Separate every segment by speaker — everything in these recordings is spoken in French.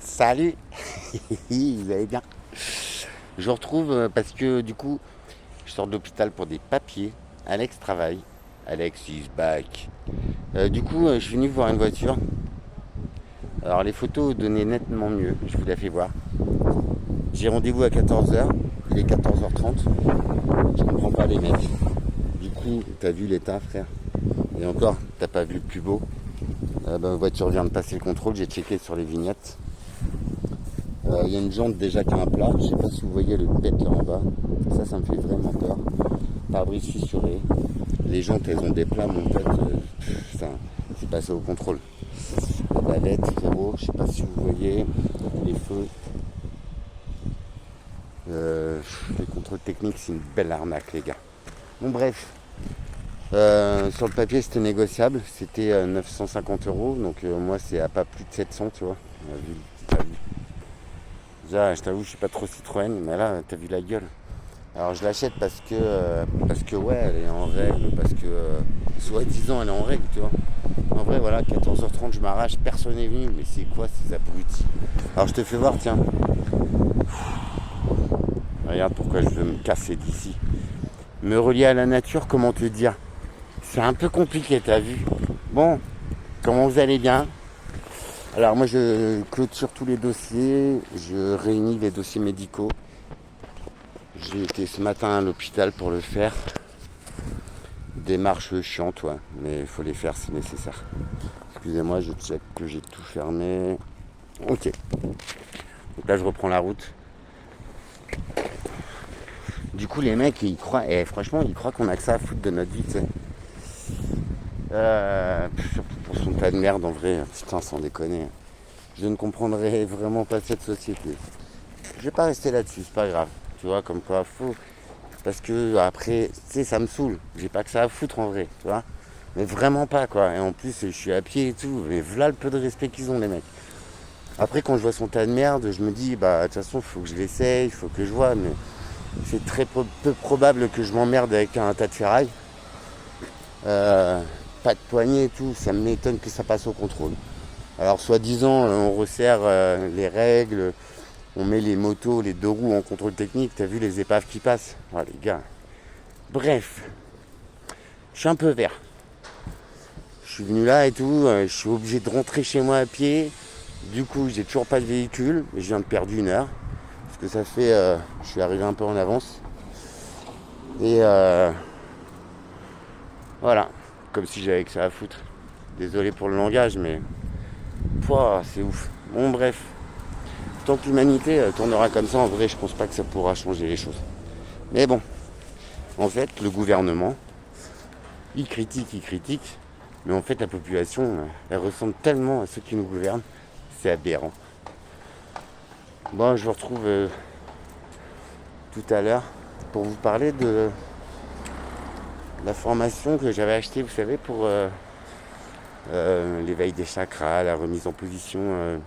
Speaker 1: Salut. Vous allez bien? Je vous retrouve parce que du coup, je sors de l'hôpital pour des papiers. Alex travaille. Alex is back. Du coup, je suis venu voir une voiture. Alors les photos donnaient nettement mieux. Je vous la fais voir. J'ai rendez-vous à 14h. Il est 14h30. Je comprends pas les mecs. Du coup, t'as vu l'état, frère? Et encore, t'as pas vu le plus beau. La voiture vient de passer le contrôle. J'ai checké sur les vignettes. Il y a une jante déjà qui a un plat. Je sais pas si vous voyez le pet là en bas. Ça me fait vraiment peur. Pare-brise fissuré. Les jantes, elles ont des plats, mon pote. C'est passé au contrôle. La balette, frérot, je sais pas si vous voyez. Les feux. Les contrôles techniques, c'est une belle arnaque, les gars. Bon, bref. Sur le papier, c'était négociable. C'était 950 euros. Donc, moi, c'est à pas plus de 700, tu vois. T'as vu. Déjà, je t'avoue, je suis pas trop Citroën, mais là, t'as vu la gueule. Alors je l'achète parce que ouais, elle est en règle, parce que soi-disant elle est en règle, tu vois. En vrai, voilà, 14h30, je m'arrache, personne n'est venu, mais c'est quoi ces abrutis? Alors je te fais voir, tiens. Regarde pourquoi je veux me casser d'ici. Me relier à la nature, comment te dire? C'est un peu compliqué, t'as vu? Bon, comment vous allez bien? Alors moi je clôture tous les dossiers, je réunis les dossiers médicaux. J'ai été ce matin à l'hôpital pour le faire. Démarche chiante, ouais, mais il faut les faire si nécessaire. Excusez-moi, je check que j'ai tout fermé. Ok. Donc là je reprends la route. Du coup les mecs ils croient, franchement ils croient qu'on a que ça à foutre de notre vie, tu sais. Surtout pour son tas de merde en vrai, putain sans déconner. Je ne comprendrai vraiment pas cette société. Je vais pas rester là-dessus, c'est pas grave. Tu vois, comme quoi faut. Parce que après, tu sais, ça me saoule. J'ai pas que ça à foutre en vrai, tu vois. Mais vraiment pas quoi. Et en plus, je suis à pied et tout. Mais voilà le peu de respect qu'ils ont les mecs. Après, quand je vois son tas de merde, je me dis, bah de toute façon, faut que je l'essaye, il faut que je vois. Mais c'est très peu probable que je m'emmerde avec un tas de ferraille. Pas de poignée et tout. Ça m'étonne que ça passe au contrôle. Alors, soi-disant, on resserre les règles. On met les motos, les deux roues en contrôle technique. T'as vu les épaves qui passent? Oh les gars. Bref. Je suis un peu vert. Je suis venu là et tout. Je suis obligé de rentrer chez moi à pied. Du coup, j'ai toujours pas de véhicule. Je viens de perdre 1 heure. Parce que ça fait... je suis arrivé un peu en avance. Et voilà. Comme si j'avais que ça à foutre. Désolé pour le langage, mais... Pouah, c'est ouf. Bon, bref. Tant que l'humanité tournera comme ça, en vrai, je pense pas que ça pourra changer les choses. Mais bon, en fait, le gouvernement, il critique, mais en fait, la population, elle ressemble tellement à ceux qui nous gouvernent, c'est aberrant. Bon, je vous retrouve tout à l'heure pour vous parler de la formation que j'avais achetée, vous savez, pour l'éveil des chakras, la remise en position,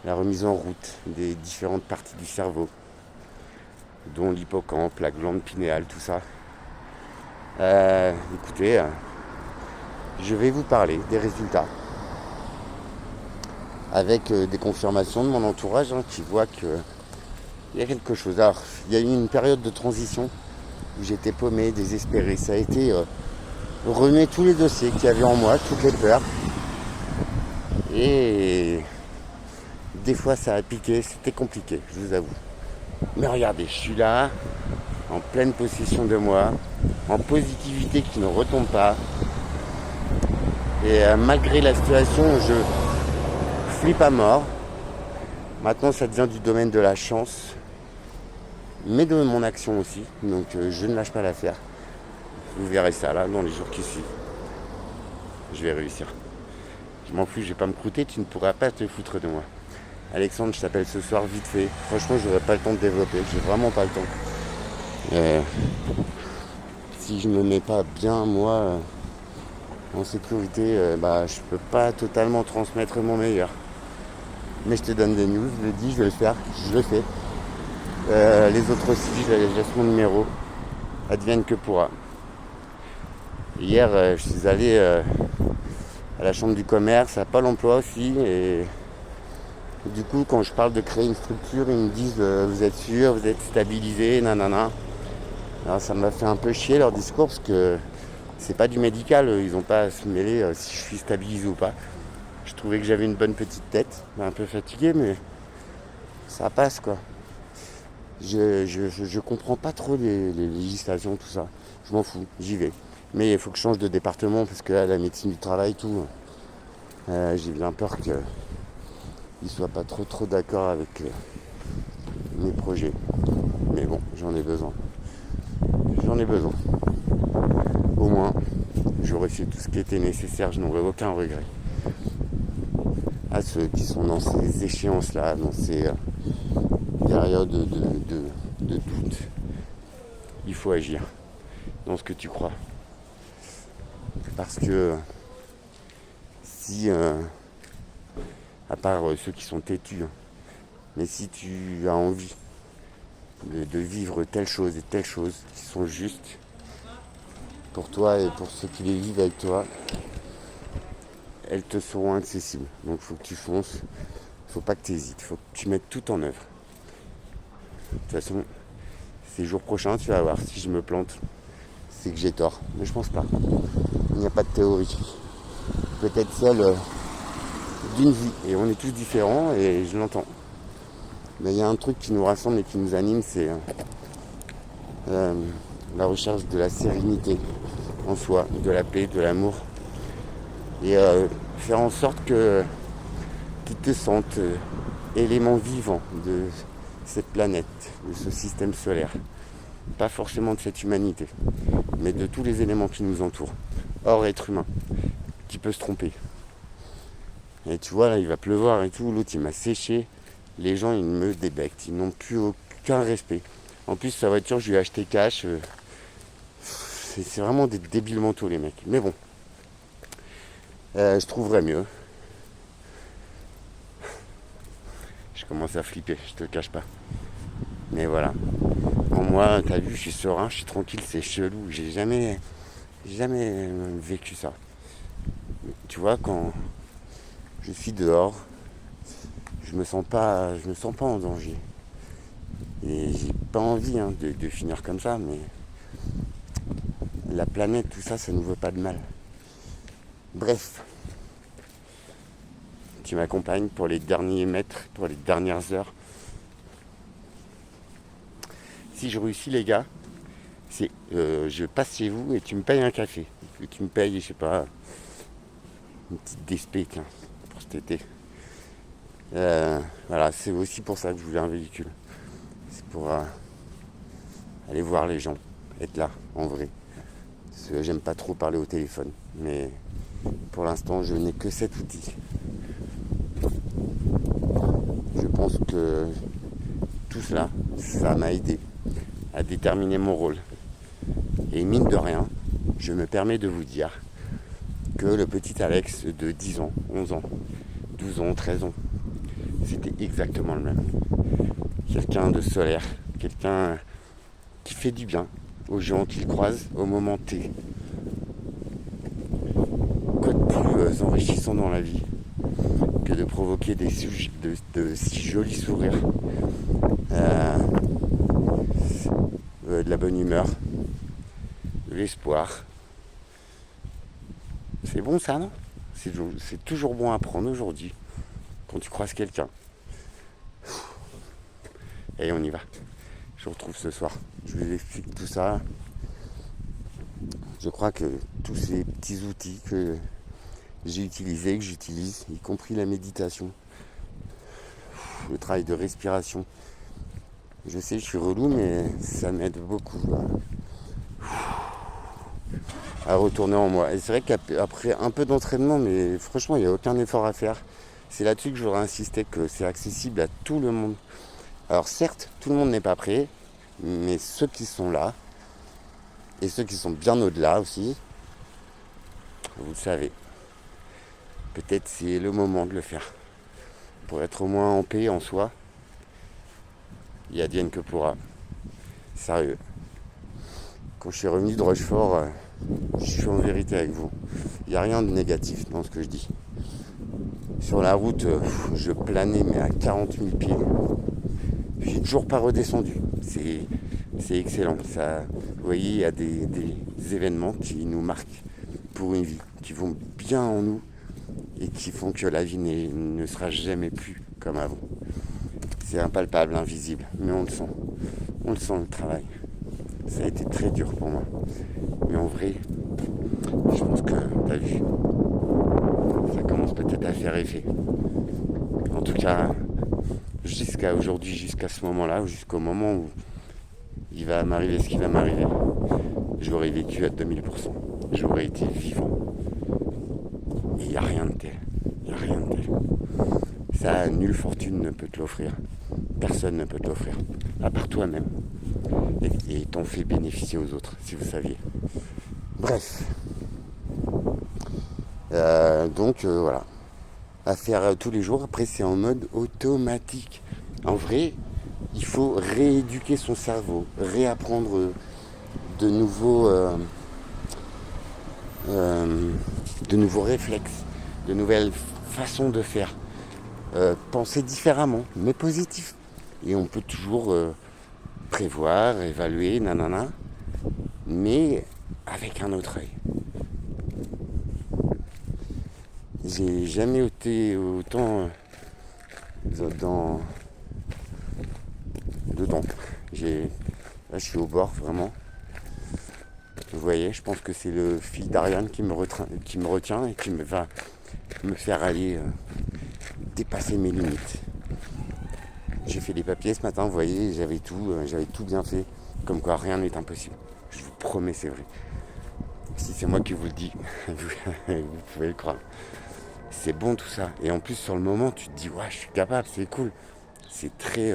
Speaker 1: la remise en route des différentes parties du cerveau, dont l'hippocampe, la glande pinéale, tout ça. Écoutez, je vais vous parler des résultats avec des confirmations de mon entourage qui voient qu'il y a quelque chose. Alors, il y a eu une période de transition où j'étais paumé, désespéré. Ça a été remuer tous les dossiers qu'il y avait en moi, toutes les peurs. Et des fois, ça a piqué, c'était compliqué, je vous avoue. Mais regardez, je suis là, en pleine possession de moi, en positivité qui ne retombe pas. Et malgré la situation, je flippe à mort. Maintenant, ça devient du domaine de la chance, mais de mon action aussi. Donc, je ne lâche pas l'affaire. Vous verrez ça là dans les jours qui suivent. Je vais réussir. Je m'en fous, je vais pas me croûter, tu ne pourras pas te foutre de moi. Alexandre, je t'appelle ce soir vite fait. Franchement, j'aurais pas le temps de développer. J'ai vraiment pas le temps. Si je me mets pas bien, moi, en sécurité, je peux pas totalement transmettre mon meilleur. Mais je te donne des news, je le dis, je vais le faire, je le fais. Les autres aussi, je laisse mon numéro. Advienne que pourra. Hier, je suis allé à la chambre du commerce, à Pôle emploi aussi, et Du coup, quand je parle de créer une structure, ils me disent vous êtes sûr, vous êtes stabilisé, nanana. Alors ça m'a fait un peu chier leur discours parce que c'est pas du médical, ils n'ont pas à se mêler si je suis stabilisé ou pas. Je trouvais que j'avais une bonne petite tête, un peu fatigué, mais ça passe quoi. Je comprends pas trop les législations, tout ça. Je m'en fous, j'y vais. Mais il faut que je change de département parce que là, la médecine du travail, tout, j'ai bien peur qu'ils ne soient pas trop d'accord avec mes projets. Mais bon, j'en ai besoin. J'en ai besoin. Au moins, j'aurais fait tout ce qui était nécessaire, je n'aurais aucun regret. À ceux qui sont dans ces échéances-là, dans ces périodes de doute, il faut agir dans ce que tu crois. Parce que si, à part ceux qui sont têtus, mais si tu as envie de vivre telle chose et telle chose qui sont justes pour toi et pour ceux qui les vivent avec toi, elles te seront accessibles. Donc il faut que tu fonces, il faut pas que tu hésites, il faut que tu mettes tout en œuvre. De toute façon, ces jours prochains, tu vas voir, si je me plante, c'est que j'ai tort. Mais je pense pas. Il n'y a pas de théorie. Peut-être celle d'une vie. Et on est tous différents et je l'entends. Mais il y a un truc qui nous rassemble et qui nous anime, c'est la recherche de la sérénité en soi, de la paix, de l'amour. Et faire en sorte qu'ils te sentent élément vivant de cette planète, de ce système solaire. Pas forcément de cette humanité, mais de tous les éléments qui nous entourent. Hors être humain, qui peut se tromper. Et tu vois, là, il va pleuvoir et tout, l'autre, il m'a séché. Les gens, ils me débectent, ils n'ont plus aucun respect. En plus, sa voiture, je lui ai acheté cash. C'est vraiment des débiles mentaux, les mecs. Mais bon, je trouverais mieux. Je commence à flipper, je te le cache pas. Mais voilà. En moi, t'as vu, je suis serein, je suis tranquille, c'est chelou. J'ai jamais vécu ça. Tu vois, quand je suis dehors, je me sens pas en danger. Et j'ai pas envie de finir comme ça, mais la planète, tout ça, ça nous veut pas de mal. Bref, tu m'accompagnes pour les derniers mètres, pour les dernières heures. Si je réussis, les gars, c'est je passe chez vous et tu me payes un café. Et tu me payes, je sais pas, une petite DSP, tiens, pour cet été. Voilà, c'est aussi pour ça que je voulais un véhicule. C'est pour aller voir les gens, être là, en vrai. Parce que j'aime pas trop parler au téléphone. Mais pour l'instant, je n'ai que cet outil. Je pense que tout cela, ça m'a aidé à déterminer mon rôle. Et mine de rien, je me permets de vous dire que le petit Alex de 10 ans, 11 ans, 12 ans, 13 ans, c'était exactement le même. Quelqu'un de solaire, quelqu'un qui fait du bien aux gens qu'il croise au moment T. Quoi de plus enrichissant dans la vie que de provoquer de si jolis sourires, de la bonne humeur, de l'espoir. C'est bon ça, non? C'est toujours bon à prendre aujourd'hui quand tu croises quelqu'un. Et on y va. Je vous retrouve ce soir. Je vous explique tout ça. Je crois que tous ces petits outils que j'ai utilisés, que j'utilise, y compris la méditation, le travail de respiration. Je sais, je suis relou, mais ça m'aide beaucoup à retourner en moi. Et c'est vrai qu'après un peu d'entraînement, mais franchement, il n'y a aucun effort à faire. C'est là-dessus que j'aurais insisté, que c'est accessible à tout le monde. Alors certes, tout le monde n'est pas prêt, mais ceux qui sont là, et ceux qui sont bien au-delà aussi, vous le savez, peut-être c'est le moment de le faire. Pour être au moins en paix en soi, il advienne que pourra. Sérieux. Quand je suis revenu de Rochefort, je suis en vérité avec vous. Il n'y a rien de négatif dans ce que je dis. Sur la route, je planais mais à 40 000 pieds. J'ai toujours pas redescendu. C'est excellent. Ça, vous voyez, il y a des événements qui nous marquent pour une vie, qui vont bien en nous et qui font que la vie ne sera jamais plus comme avant. C'est impalpable, invisible, mais on le sent. On le sent, le travail. Ça a été très dur pour moi. Mais en vrai, je pense que, t'as vu, ça commence peut-être à faire effet. En tout cas, jusqu'à aujourd'hui, jusqu'à ce moment-là, ou jusqu'au moment où il va m'arriver ce qui va m'arriver, j'aurais vécu à 2000%. J'aurais été vivant. Et il n'y a rien de tel. Il n'y a rien de tel. Ça, nulle fortune ne peut te l'offrir. Personne ne peut te l'offrir. À part toi-même. Et t'en fais bénéficier aux autres, si vous saviez. Bref. Donc, voilà. À faire tous les jours. Après, c'est en mode automatique. En vrai, il faut rééduquer son cerveau. Réapprendre de nouveaux réflexes. De nouvelles façons de faire. Penser différemment, mais positif. Et on peut toujours prévoir, évaluer, nanana, mais avec un autre œil. J'ai jamais été autant dedans. Là, je suis au bord, vraiment. Vous voyez, je pense que c'est le fil d'Ariane qui me retient et qui va me faire aller dépasser mes limites. J'ai fait les papiers ce matin, vous voyez, j'avais tout bien fait. Comme quoi, rien n'est impossible. Je vous promets, c'est vrai. Si c'est moi qui vous le dis, vous pouvez le croire. C'est bon tout ça. Et en plus, sur le moment, tu te dis, ouais, je suis capable, c'est cool. C'est très...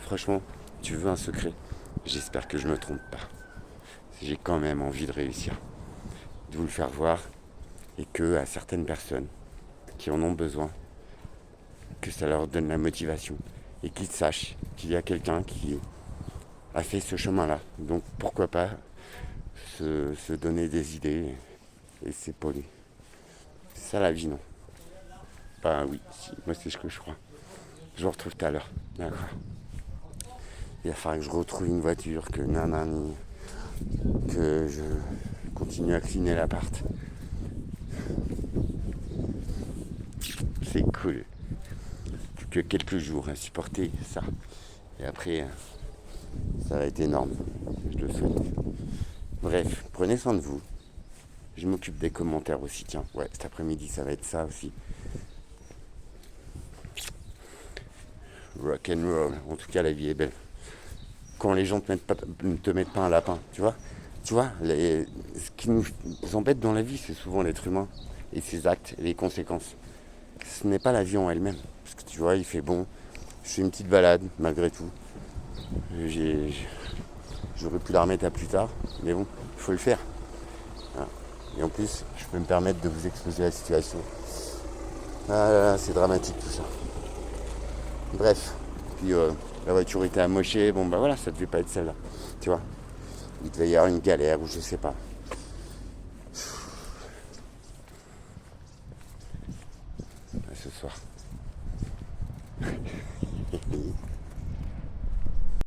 Speaker 1: Franchement, tu veux un secret? J'espère que je me trompe pas. J'ai quand même envie de réussir. De vous le faire voir. Et que à certaines personnes qui en ont besoin, que ça leur donne la motivation. Et qu'ils sachent qu'il y a quelqu'un qui a fait ce chemin-là. Donc pourquoi pas se donner des idées et s'épauler. C'est ça la vie, non? Bah oui, si, moi c'est ce que je crois. Je vous retrouve tout à l'heure. D'accord. Il va falloir que je retrouve une voiture, que nanani, que je continue à cleaner l'appart. C'est cool. Plus que quelques jours à supporter ça. Et après, ça va être énorme. Je le souhaite. Bref, prenez soin de vous. Je m'occupe des commentaires aussi, tiens. Ouais, cet après-midi, ça va être ça aussi. Rock and roll. En tout cas, la vie est belle. Quand les gens ne te mettent pas un lapin, tu vois, ce qui nous embête dans la vie, c'est souvent l'être humain et ses actes et les conséquences. Ce n'est pas la vie en elle-même. Parce que tu vois, il fait bon. Je fais une petite balade, malgré tout. J'aurais pu la remettre à plus tard, mais bon, il faut le faire. Voilà. Et en plus, je peux me permettre de vous exposer la situation. Ah là là, c'est dramatique tout ça. Bref, puis la voiture était amochée, bon bah voilà, ça devait pas être celle-là, tu vois. Il devait y avoir une galère ou je sais pas.